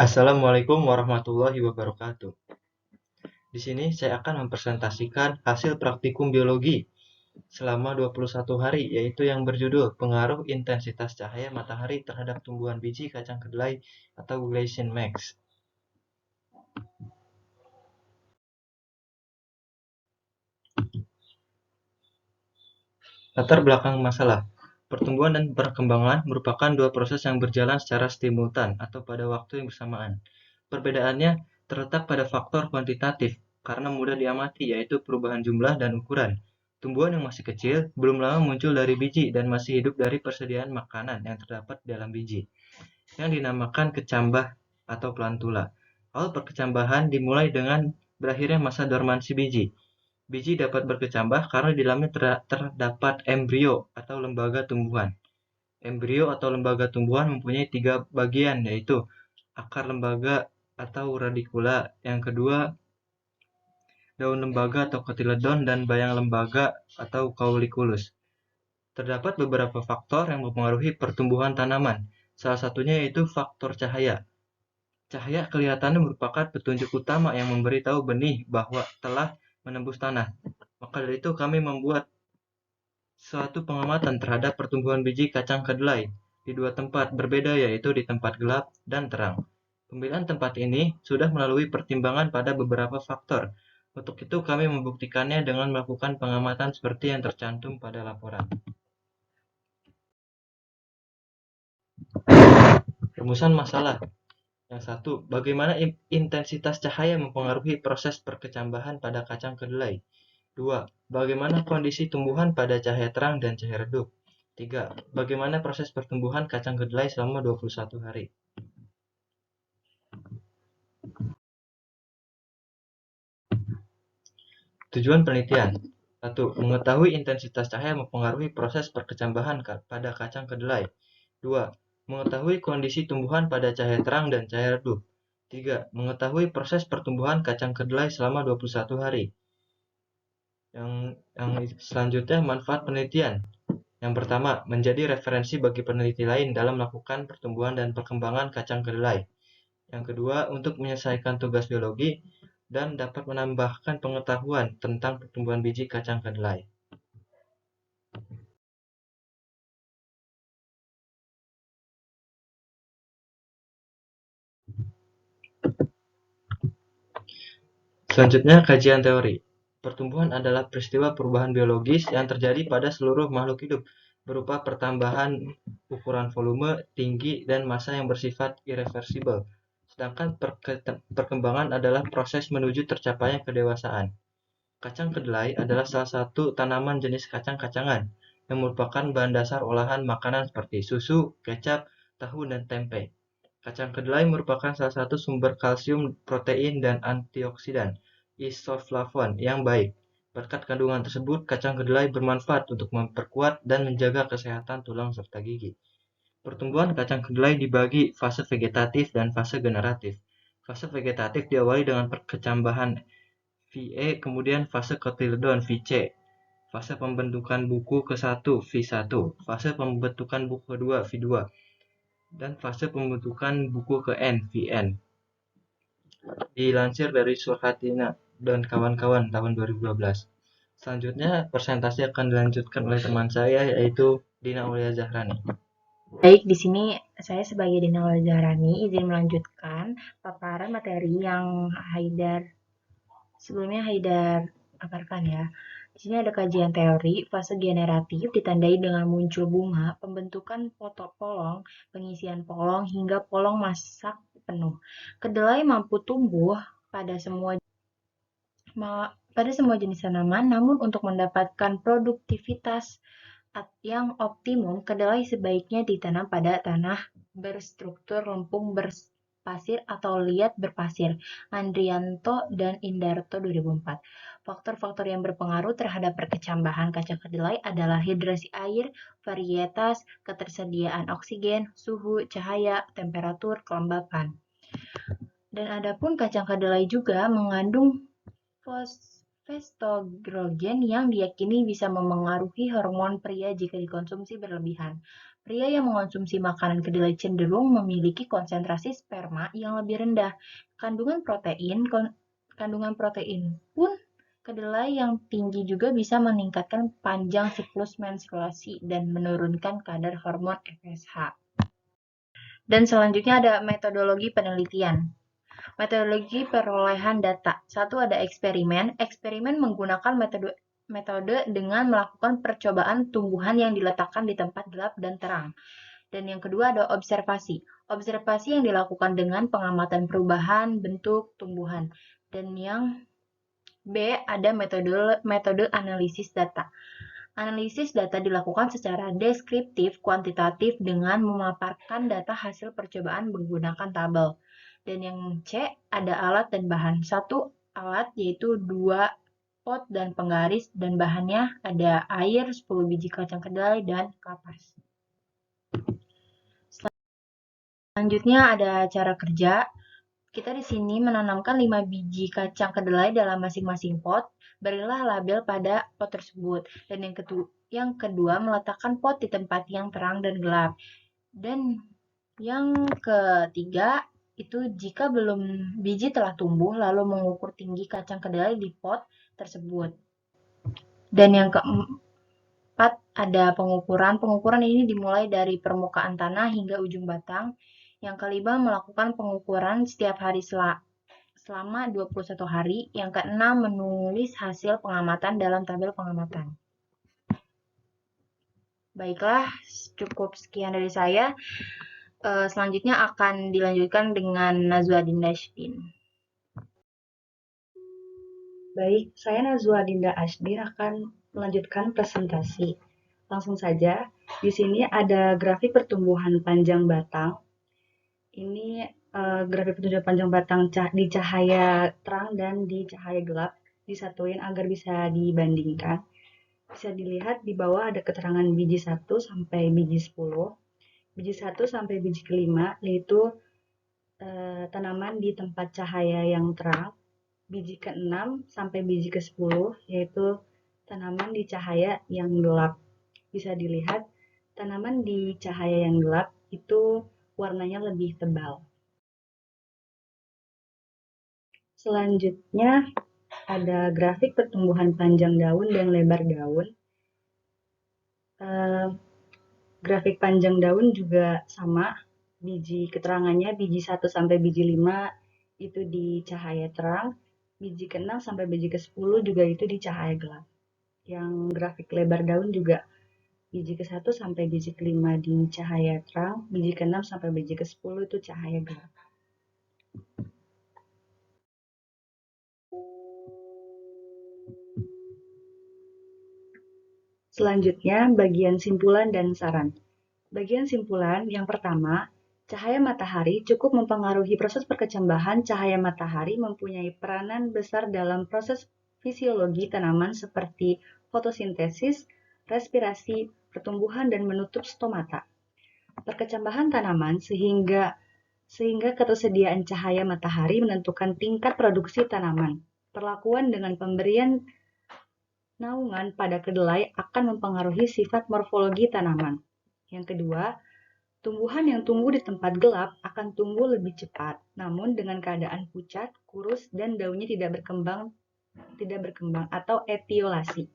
Assalamualaikum warahmatullahi wabarakatuh. Di sini saya akan mempresentasikan hasil praktikum biologi selama 21 hari, yaitu yang berjudul Pengaruh Intensitas Cahaya Matahari Terhadap Tumbuhan Biji Kacang Kedelai atau Gleason Max. Latar belakang masalah. Pertumbuhan dan perkembangan merupakan dua proses yang berjalan secara simultan atau pada waktu yang bersamaan. Perbedaannya terletak pada faktor kuantitatif, karena mudah diamati, yaitu perubahan jumlah dan ukuran. Tumbuhan yang masih kecil belum lama muncul dari biji dan masih hidup dari persediaan makanan yang terdapat dalam biji, yang dinamakan kecambah atau plantula. Awal perkecambahan dimulai dengan berakhirnya masa dormansi biji. Biji dapat berkecambah karena di dalamnya terdapat embrio atau lembaga tumbuhan. Embrio atau lembaga tumbuhan mempunyai tiga bagian, yaitu akar lembaga atau radikula, yang kedua daun lembaga atau kotiledon, dan bayang lembaga atau cauliculus. Terdapat beberapa faktor yang mempengaruhi pertumbuhan tanaman. Salah satunya yaitu faktor cahaya. Cahaya kelihatannya merupakan petunjuk utama yang memberitahu benih bahwa telah menembus tanah. Maka dari itu kami membuat suatu pengamatan terhadap pertumbuhan biji kacang kedelai di dua tempat berbeda, yaitu di tempat gelap dan terang. Pemilihan tempat ini sudah melalui pertimbangan pada beberapa faktor. Untuk itu kami membuktikannya dengan melakukan pengamatan seperti yang tercantum pada laporan. Rumusan masalah. Yang satu, bagaimana intensitas cahaya mempengaruhi proses perkecambahan pada kacang kedelai? 2. Bagaimana kondisi tumbuhan pada cahaya terang dan cahaya redup? 3. Bagaimana proses pertumbuhan kacang kedelai selama 21 hari? Tujuan penelitian. 1. Mengetahui intensitas cahaya mempengaruhi proses perkecambahan pada kacang kedelai. 2. Mengetahui kondisi tumbuhan pada cahaya terang dan cahaya redup. 3. Mengetahui proses pertumbuhan kacang kedelai selama 21 hari. Yang selanjutnya, manfaat penelitian. Yang pertama, menjadi referensi bagi peneliti lain dalam melakukan pertumbuhan dan perkembangan kacang kedelai. Yang kedua, untuk menyelesaikan tugas biologi dan dapat menambahkan pengetahuan tentang pertumbuhan biji kacang kedelai. Selanjutnya, kajian teori. Pertumbuhan adalah peristiwa perubahan biologis yang terjadi pada seluruh makhluk hidup, berupa pertambahan ukuran volume, tinggi, dan massa yang bersifat irreversibel. Sedangkan perkembangan adalah proses menuju tercapainya kedewasaan. Kacang kedelai adalah salah satu tanaman jenis kacang-kacangan yang merupakan bahan dasar olahan makanan seperti susu, kecap, tahu, dan tempe. Kacang kedelai merupakan salah satu sumber kalsium, protein, dan antioksidan isoflavon yang baik. Berkat kandungan tersebut, kacang kedelai bermanfaat untuk memperkuat dan menjaga kesehatan tulang serta gigi. Pertumbuhan kacang kedelai dibagi fase vegetatif dan fase generatif. Fase vegetatif diawali dengan perkecambahan VE, kemudian fase kotiledon VC, fase pembentukan buku ke-1 V1, fase pembentukan buku kedua V2, dan fase pembentukan buku ke-N VN. Dilansir dari Surhatina dan kawan-kawan tahun 2012. Selanjutnya, presentasi akan dilanjutkan oleh teman saya, yaitu Dina Aulia Zahrani. Baik, di sini saya sebagai Dina Zahrani izin melanjutkan paparan materi yang sebelumnya Haidar paparkan ya. Di sini ada kajian teori, fase generatif ditandai dengan muncul bunga, pembentukan polong, pengisian polong, hingga polong masak penuh. Kedelai mampu tumbuh pada semua jenis tanaman, namun untuk mendapatkan produktivitas yang optimum, kedelai sebaiknya ditanam pada tanah berstruktur lempung berpasir atau liat berpasir. Andrianto dan Indarto 2004. Faktor-faktor yang berpengaruh terhadap perkecambahan kacang kedelai adalah hidrasi air, varietas, ketersediaan oksigen, suhu, cahaya, temperatur, kelembapan. Dan adapun kacang kedelai juga mengandung fosfestrogen yang diyakini bisa memengaruhi hormon pria jika dikonsumsi berlebihan. Pria yang mengonsumsi makanan kedelai cenderung memiliki konsentrasi sperma yang lebih rendah. Kandungan protein pun kedelai yang tinggi juga bisa meningkatkan panjang siklus menstruasi dan menurunkan kadar hormon FSH. Dan selanjutnya ada metodologi penelitian. Metodologi perolehan data. Satu, ada eksperimen. Eksperimen menggunakan metode dengan melakukan percobaan tumbuhan yang diletakkan di tempat gelap dan terang. Dan yang kedua ada observasi. Observasi yang dilakukan dengan pengamatan perubahan bentuk tumbuhan. Dan yang B ada metode analisis data. Analisis data dilakukan secara deskriptif kuantitatif dengan memaparkan data hasil percobaan menggunakan tabel. Dan yang C ada alat dan bahan. Satu alat yaitu 2 pot dan penggaris dan bahannya ada air, 10 biji kacang kedelai dan kapas. Selanjutnya ada cara kerja. Kita di sini menanamkan 5 biji kacang kedelai dalam masing-masing pot. Berilah label pada pot tersebut. Dan yang kedua meletakkan pot di tempat yang terang dan gelap. Dan yang ketiga itu jika belum biji telah tumbuh lalu mengukur tinggi kacang kedelai di pot tersebut. Dan yang keempat ada pengukuran. Pengukuran ini dimulai dari permukaan tanah hingga ujung batang. Yang kelima melakukan pengukuran setiap hari selama 21 hari. Yang keenam menulis hasil pengamatan dalam tabel pengamatan. Baiklah, cukup sekian dari saya. Selanjutnya akan dilanjutkan dengan Najwa Dinda Ashdin. Baik, saya Najwa Dinda Ashdin akan melanjutkan presentasi. Langsung saja, di sini ada grafik pertumbuhan panjang batang. Ini grafik pertumbuhan panjang batang di cahaya terang dan di cahaya gelap disatuin agar bisa dibandingkan. Bisa dilihat di bawah ada keterangan biji 1 sampai biji 10. Biji 1 sampai biji kelima yaitu tanaman di tempat cahaya yang terang. Biji ke-6 sampai biji ke-10 yaitu tanaman di cahaya yang gelap. Bisa dilihat tanaman di cahaya yang gelap itu warnanya lebih tebal. Selanjutnya ada grafik pertumbuhan panjang daun dan lebar daun. Grafik panjang daun juga sama, biji keterangannya biji 1 sampai biji 5 itu di cahaya terang, biji ke-6 sampai biji ke-10 juga itu di cahaya gelap. Yang grafik lebar daun juga biji ke-1 sampai biji ke-5 di cahaya terang, biji ke-6 sampai biji ke-10 itu cahaya gelap. Selanjutnya, bagian simpulan dan saran. Bagian simpulan yang pertama, cahaya matahari cukup mempengaruhi proses perkecambahan. Cahaya matahari mempunyai peranan besar dalam proses fisiologi tanaman seperti fotosintesis, respirasi, pertumbuhan, dan menutup stomata. Perkecambahan tanaman sehingga ketersediaan cahaya matahari menentukan tingkat produksi tanaman. Perlakuan dengan pemberian naungan pada kedelai akan mempengaruhi sifat morfologi tanaman. Yang kedua, tumbuhan yang tumbuh di tempat gelap akan tumbuh lebih cepat, namun dengan keadaan pucat, kurus, dan daunnya tidak berkembang atau etiolasi.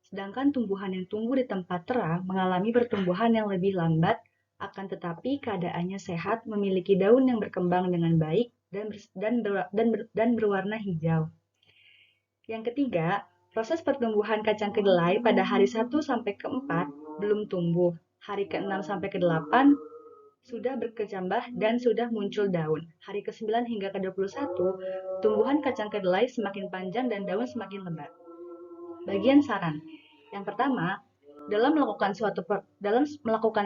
Sedangkan tumbuhan yang tumbuh di tempat terang mengalami pertumbuhan yang lebih lambat, akan tetapi keadaannya sehat, memiliki daun yang berkembang dengan baik dan berwarna hijau. Yang ketiga, proses pertumbuhan kacang kedelai pada hari 1 sampai ke-4 belum tumbuh. Hari ke-6 sampai ke-8 sudah berkecambah dan sudah muncul daun. Hari ke-9 hingga ke-21, tumbuhan kacang kedelai semakin panjang dan daun semakin lebat. Bagian saran. Yang pertama, dalam melakukan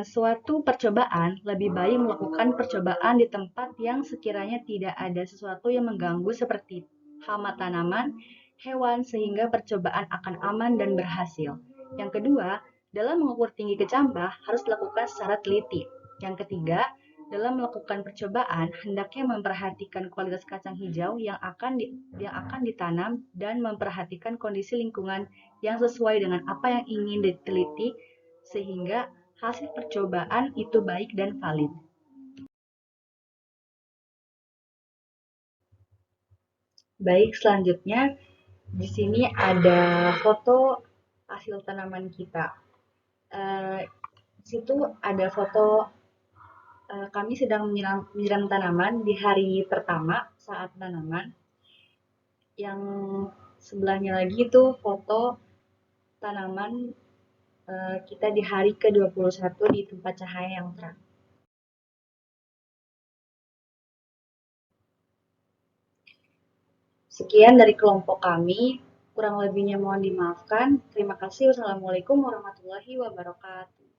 suatu percobaan, lebih baik melakukan percobaan di tempat yang sekiranya tidak ada sesuatu yang mengganggu seperti hama tanaman, hewan, sehingga percobaan akan aman dan berhasil. Yang kedua, dalam mengukur tinggi kecambah harus dilakukan secara teliti. Yang ketiga, dalam melakukan percobaan hendaknya memperhatikan kualitas kacang hijau yang akan ditanam dan memperhatikan kondisi lingkungan yang sesuai dengan apa yang ingin diteliti sehingga hasil percobaan itu baik dan valid. Baik, selanjutnya di sini ada foto hasil tanaman kita. Di situ ada foto kami sedang menyiram tanaman di hari pertama saat tanaman. Yang sebelahnya lagi itu foto tanaman kita di hari ke-21 di tempat cahaya yang terang. Sekian dari kelompok kami, kurang lebihnya mohon dimaafkan. Terima kasih. Wassalamualaikum warahmatullahi wabarakatuh.